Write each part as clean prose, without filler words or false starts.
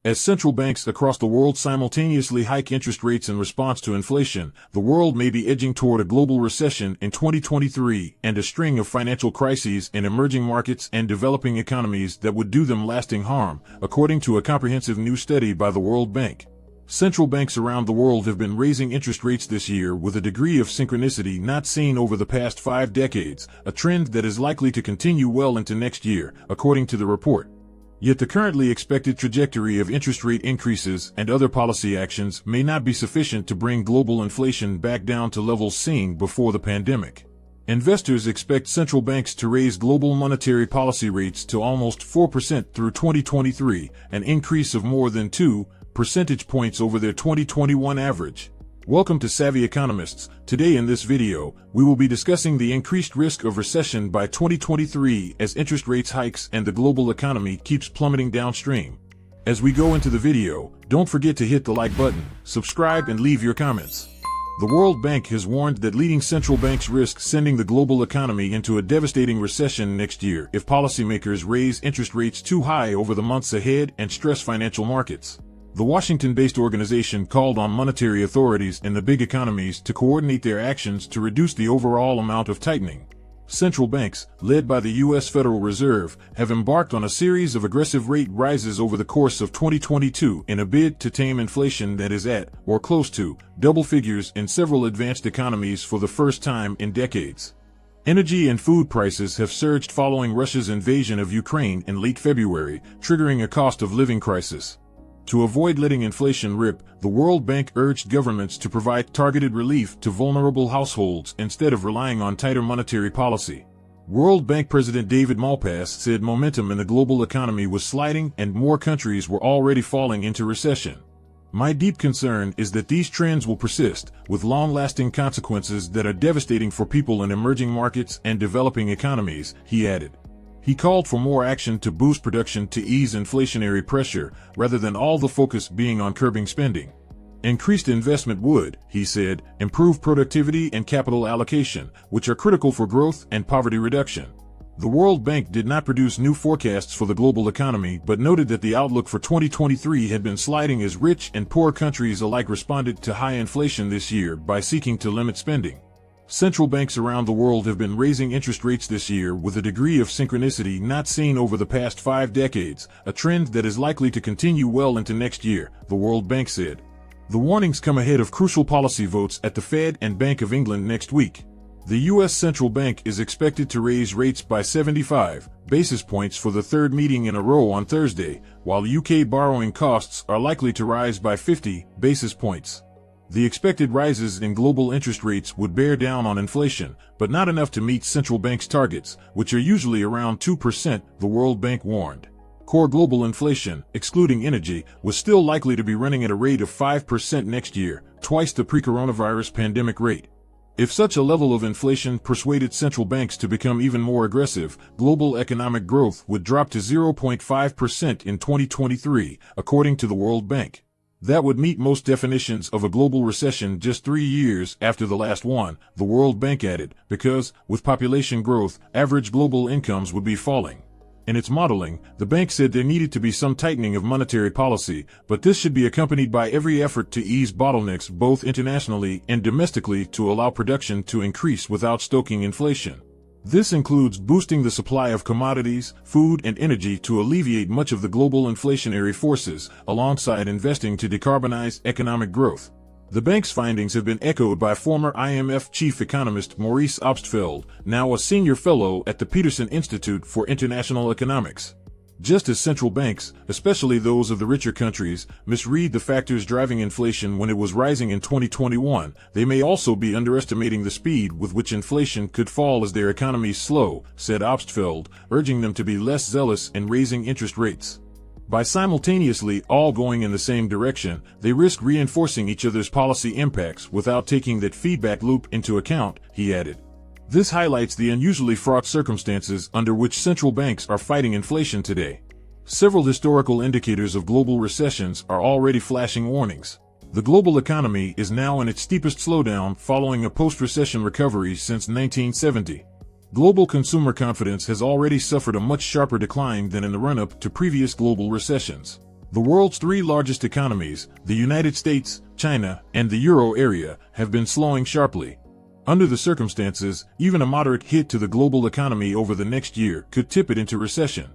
As central banks across the world simultaneously hike interest rates in response to inflation, the world may be edging toward a global recession in 2023 and a string of financial crises in emerging markets and developing economies that would do them lasting harm, according to a comprehensive new study by the World Bank. Central banks around the world have been raising interest rates this year with a degree of synchronicity not seen over the past 5 decades, a trend that is likely to continue well into next year, according to the report. Yet the currently expected trajectory of interest rate increases and other policy actions may not be sufficient to bring global inflation back down to levels seen before the pandemic. Investors expect central banks to raise global monetary policy rates to almost 4% through 2023, an increase of more than 2 percentage points over their 2021 average. Welcome to Savvy Economists. Today in this video, we will be discussing the increased risk of recession by 2023 as interest rates hikes and the global economy keeps plummeting downstream. As we go into the video, don't forget to hit the like button, subscribe and leave your comments. The World Bank has warned that leading central banks risk sending the global economy into a devastating recession next year if policymakers raise interest rates too high over the months ahead and stress financial markets. The Washington-based organization called on monetary authorities in the big economies to coordinate their actions to reduce the overall amount of tightening. Central banks, led by the U.S. Federal Reserve, have embarked on a series of aggressive rate rises over the course of 2022 in a bid to tame inflation that is at, or close to, double figures in several advanced economies for the first time in decades. Energy and food prices have surged following Russia's invasion of Ukraine in late February, triggering a cost of living crisis. To avoid letting inflation rip, the World Bank urged governments to provide targeted relief to vulnerable households instead of relying on tighter monetary policy. World Bank President David Malpass said momentum in the global economy was sliding and more countries were already falling into recession. "My deep concern is that these trends will persist, with long-lasting consequences that are devastating for people in emerging markets and developing economies," he added. He called for more action to boost production to ease inflationary pressure, rather than all the focus being on curbing spending. Increased investment would, he said, improve productivity and capital allocation, which are critical for growth and poverty reduction. The World Bank did not produce new forecasts for the global economy but noted that the outlook for 2023 had been sliding as rich and poor countries alike responded to high inflation this year by seeking to limit spending. Central banks around the world have been raising interest rates this year with a degree of synchronicity not seen over the past 5 decades, a trend that is likely to continue well into next year, the World Bank said. The warnings come ahead of crucial policy votes at the Fed and Bank of England next week. The U.S. Central Bank is expected to raise rates by 75 basis points for the third meeting in a row on Thursday, while UK borrowing costs are likely to rise by 50 basis points. The expected rises in global interest rates would bear down on inflation, but not enough to meet central banks' targets, which are usually around 2%, the World Bank warned. Core global inflation, excluding energy, was still likely to be running at a rate of 5% next year, twice the pre-coronavirus pandemic rate. If such a level of inflation persuaded central banks to become even more aggressive, global economic growth would drop to 0.5% in 2023, according to the World Bank. That would meet most definitions of a global recession just 3 years after the last one, the World Bank added, because, with population growth, average global incomes would be falling. In its modeling, the bank said there needed to be some tightening of monetary policy, but this should be accompanied by every effort to ease bottlenecks both internationally and domestically to allow production to increase without stoking inflation. This includes boosting the supply of commodities, food and energy to alleviate much of the global inflationary forces, alongside investing to decarbonize economic growth. The bank's findings have been echoed by former IMF chief economist Maurice Obstfeld, now a senior fellow at the Peterson Institute for International Economics. Just as central banks, especially those of the richer countries, misread the factors driving inflation when it was rising in 2021, they may also be underestimating the speed with which inflation could fall as their economies slow, said Obstfeld, urging them to be less zealous in raising interest rates. By simultaneously all going in the same direction, they risk reinforcing each other's policy impacts without taking that feedback loop into account, he added. This highlights the unusually fraught circumstances under which central banks are fighting inflation today. Several historical indicators of global recessions are already flashing warnings. The global economy is now in its steepest slowdown following a post-recession recovery since 1970. Global consumer confidence has already suffered a much sharper decline than in the run-up to previous global recessions. The world's three largest economies, the United States, China, and the Euro area, have been slowing sharply. Under the circumstances, even a moderate hit to the global economy over the next year could tip it into recession.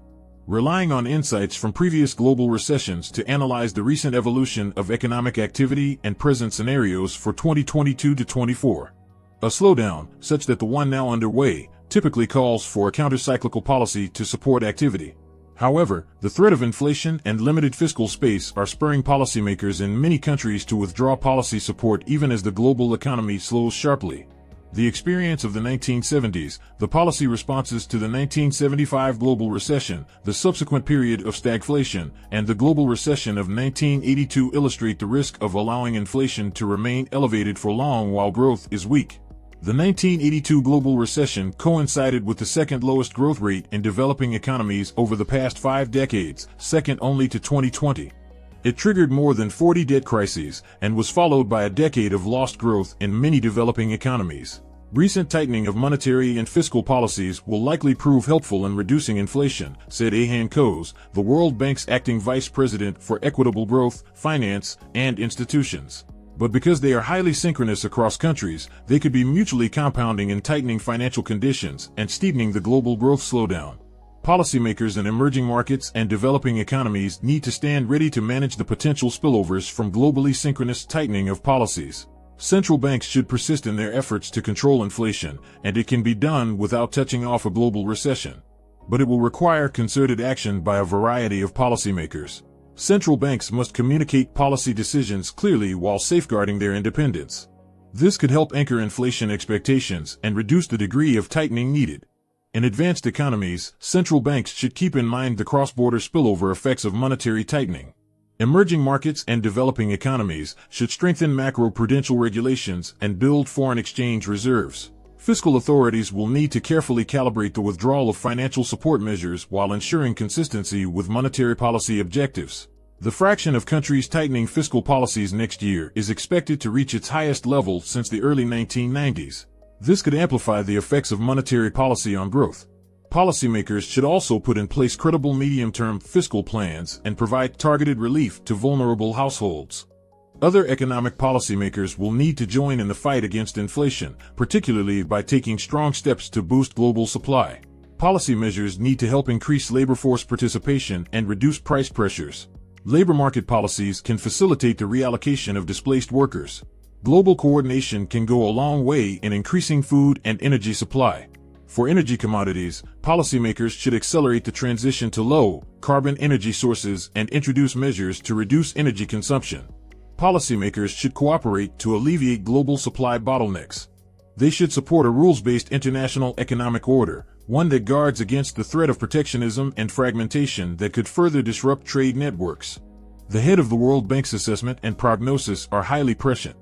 Relying on insights from previous global recessions to analyze the recent evolution of economic activity and present scenarios for 2022 to 24. A slowdown, such that the one now underway, typically calls for a counter-cyclical policy to support activity. However, the threat of inflation and limited fiscal space are spurring policymakers in many countries to withdraw policy support even as the global economy slows sharply. The experience of the 1970s, the policy responses to the 1975 global recession, the subsequent period of stagflation, and the global recession of 1982 illustrate the risk of allowing inflation to remain elevated for long while growth is weak. The 1982 global recession coincided with the second lowest growth rate in developing economies over the past 5 decades, second only to 2020. It triggered more than 40 debt crises and was followed by a decade of lost growth in many developing economies. Recent tightening of monetary and fiscal policies will likely prove helpful in reducing inflation, said Ahan Koz, the World Bank's acting vice president for equitable growth, finance, and institutions. But because they are highly synchronous across countries, they could be mutually compounding in tightening financial conditions and steepening the global growth slowdown. Policymakers in emerging markets and developing economies need to stand ready to manage the potential spillovers from globally synchronous tightening of policies. Central banks should persist in their efforts to control inflation, and it can be done without touching off a global recession. But it will require concerted action by a variety of policymakers. Central banks must communicate policy decisions clearly while safeguarding their independence. This could help anchor inflation expectations and reduce the degree of tightening needed. In advanced economies, central banks should keep in mind the cross-border spillover effects of monetary tightening. Emerging markets and developing economies should strengthen macro-prudential regulations and build foreign exchange reserves. Fiscal authorities will need to carefully calibrate the withdrawal of financial support measures while ensuring consistency with monetary policy objectives. The fraction of countries tightening fiscal policies next year is expected to reach its highest level since the early 1990s. This could amplify the effects of monetary policy on growth. Policymakers should also put in place credible medium-term fiscal plans and provide targeted relief to vulnerable households. Other economic policymakers will need to join in the fight against inflation, particularly by taking strong steps to boost global supply. Policy measures need to help increase labor force participation and reduce price pressures. Labor market policies can facilitate the reallocation of displaced workers. Global coordination can go a long way in increasing food and energy supply. For energy commodities, policymakers should accelerate the transition to low-carbon energy sources and introduce measures to reduce energy consumption. Policymakers should cooperate to alleviate global supply bottlenecks. They should support a rules-based international economic order, one that guards against the threat of protectionism and fragmentation that could further disrupt trade networks. The head of the World Bank's assessment and prognosis are highly prescient.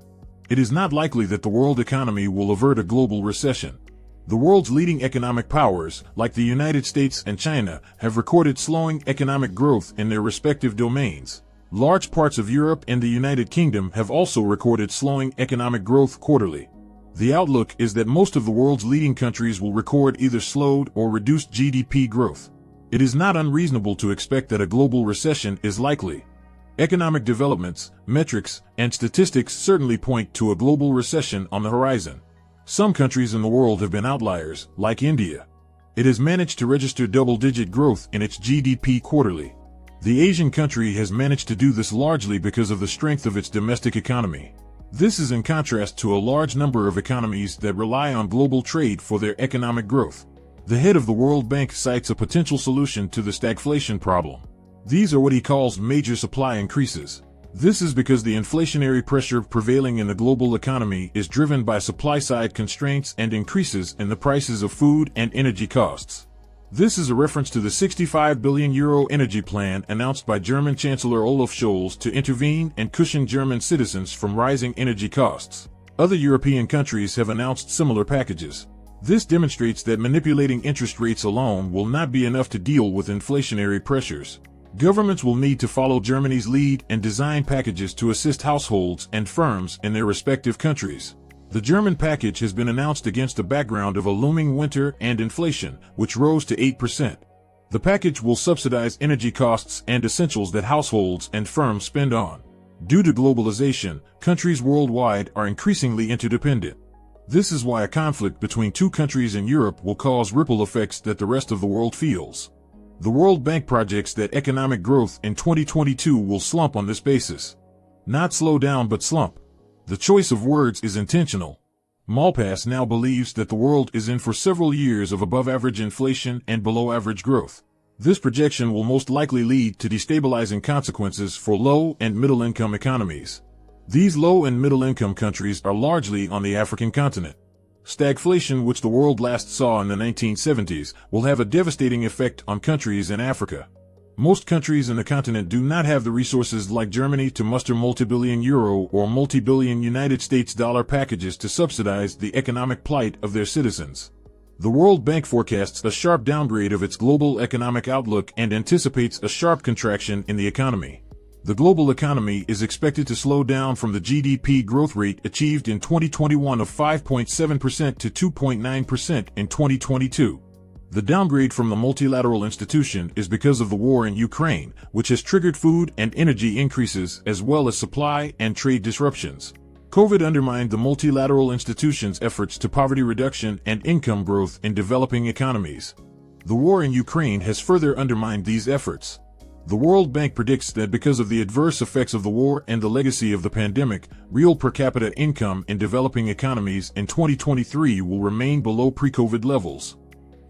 It is not likely that the world economy will avert a global recession. The world's leading economic powers, like the United States and China, have recorded slowing economic growth in their respective domains. Large parts of Europe and the United Kingdom have also recorded slowing economic growth quarterly. The outlook is that most of the world's leading countries will record either slowed or reduced GDP growth. It is not unreasonable to expect that a global recession is likely. Economic developments, metrics, and statistics certainly point to a global recession on the horizon. Some countries in the world have been outliers, like India. It has managed to register double-digit growth in its GDP quarterly. The Asian country has managed to do this largely because of the strength of its domestic economy. This is in contrast to a large number of economies that rely on global trade for their economic growth. The head of the World Bank cites a potential solution to the stagflation problem. These are what he calls major supply increases. This is because the inflationary pressure prevailing in the global economy is driven by supply-side constraints and increases in the prices of food and energy costs. This is a reference to the €65 billion energy plan announced by German Chancellor Olaf Scholz to intervene and cushion German citizens from rising energy costs. Other European countries have announced similar packages. This demonstrates that manipulating interest rates alone will not be enough to deal with inflationary pressures. Governments will need to follow Germany's lead and design packages to assist households and firms in their respective countries. The German package has been announced against the background of a looming winter and inflation, which rose to 8%. The package will subsidize energy costs and essentials that households and firms spend on. Due to globalization, countries worldwide are increasingly interdependent. This is why a conflict between two countries in Europe will cause ripple effects that the rest of the world feels. The World Bank projects that economic growth in 2022 will slump on this basis. Not slow down but slump. The choice of words is intentional. Malpass now believes that the world is in for several years of above-average inflation and below-average growth. This projection will most likely lead to destabilizing consequences for low- and middle-income economies. These low- and middle-income countries are largely on the African continent. Stagflation, which the world last saw in the 1970s, will have a devastating effect on countries in Africa. Most countries in the continent do not have the resources like Germany to muster multi-billion euro or multi-billion United States dollar packages to subsidize the economic plight of their citizens. The World Bank forecasts a sharp downgrade of its global economic outlook and anticipates a sharp contraction in the economy. The global economy is expected to slow down from the GDP growth rate achieved in 2021 of 5.7% to 2.9% in 2022. The downgrade from the multilateral institution is because of the war in Ukraine, which has triggered food and energy increases as well as supply and trade disruptions. COVID undermined the multilateral institution's efforts to poverty reduction and income growth in developing economies. The war in Ukraine has further undermined these efforts. The World Bank predicts that because of the adverse effects of the war and the legacy of the pandemic, real per capita income in developing economies in 2023 will remain below pre-COVID levels.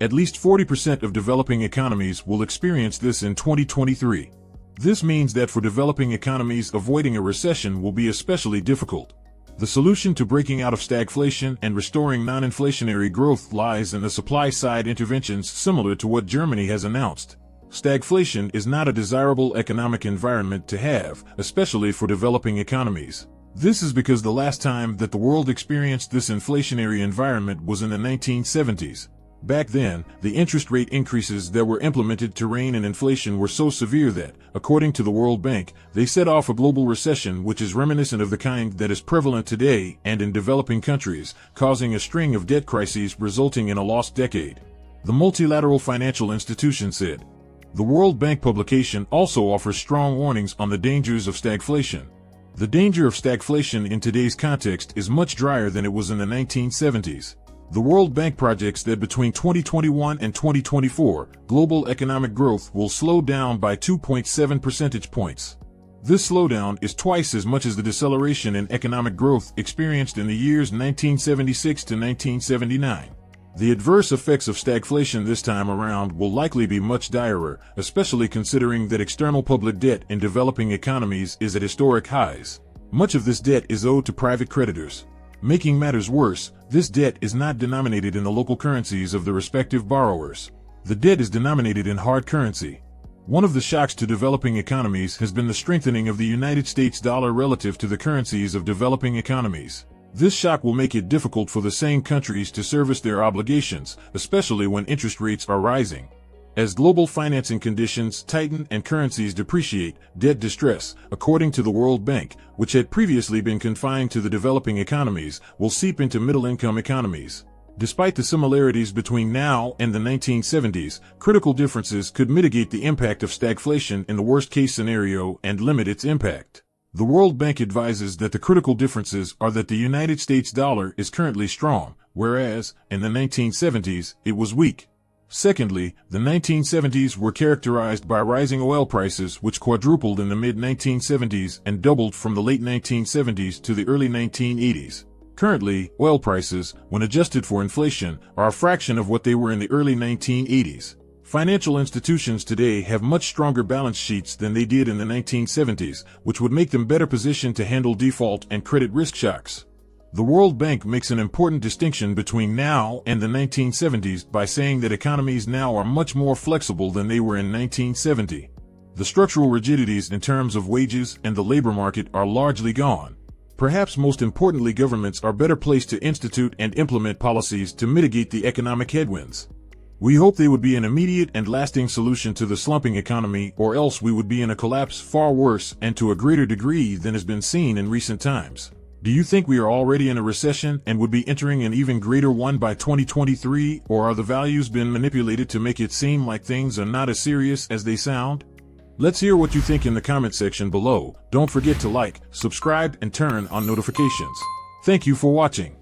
At least 40% of developing economies will experience this in 2023. This means that for developing economies, avoiding a recession will be especially difficult. The solution to breaking out of stagflation and restoring non-inflationary growth lies in the supply-side interventions similar to what Germany has announced. Stagflation is not a desirable economic environment to have, especially for developing economies. This is because the last time that the world experienced this inflationary environment was in the 1970s. Back then, the interest rate increases that were implemented to rein in inflation were so severe that, according to the World Bank, they set off a global recession which is reminiscent of the kind that is prevalent today and in developing countries, causing a string of debt crises resulting in a lost decade. The multilateral financial institution said. The World Bank publication also offers strong warnings on the dangers of stagflation. The danger of stagflation in today's context is much drier than it was in the 1970s. The World Bank projects that between 2021 and 2024, global economic growth will slow down by 2.7 percentage points. This slowdown is twice as much as the deceleration in economic growth experienced in the years 1976 to 1979. The adverse effects of stagflation this time around will likely be much direr, especially considering that external public debt in developing economies is at historic highs. Much of this debt is owed to private creditors. Making matters worse, this debt is not denominated in the local currencies of the respective borrowers. The debt is denominated in hard currency. One of the shocks to developing economies has been the strengthening of the United States dollar relative to the currencies of developing economies. This shock will make it difficult for the same countries to service their obligations, especially when interest rates are rising. As global financing conditions tighten and currencies depreciate, debt distress, according to the World Bank, which had previously been confined to the developing economies, will seep into middle-income economies. Despite the similarities between now and the 1970s, critical differences could mitigate the impact of stagflation in the worst-case scenario and limit its impact. The World Bank advises that the critical differences are that the United States dollar is currently strong, whereas, in the 1970s, it was weak. Secondly, the 1970s were characterized by rising oil prices which quadrupled in the mid-1970s and doubled from the late 1970s to the early 1980s. Currently, oil prices, when adjusted for inflation, are a fraction of what they were in the early 1980s. Financial institutions today have much stronger balance sheets than they did in the 1970s, which would make them better positioned to handle default and credit risk shocks. The World Bank makes an important distinction between now and the 1970s by saying that economies now are much more flexible than they were in 1970. The structural rigidities in terms of wages and the labor market are largely gone. Perhaps most importantly, governments are better placed to institute and implement policies to mitigate the economic headwinds. We hope they would be an immediate and lasting solution to the slumping economy, or else we would be in a collapse far worse and to a greater degree than has been seen in recent times. Do you think we are already in a recession and would be entering an even greater one by 2023, or are the values been manipulated to make it seem like things are not as serious as they sound? Let's hear what you think in the comment section below. Don't forget to like, subscribe, and turn on notifications. Thank you for watching.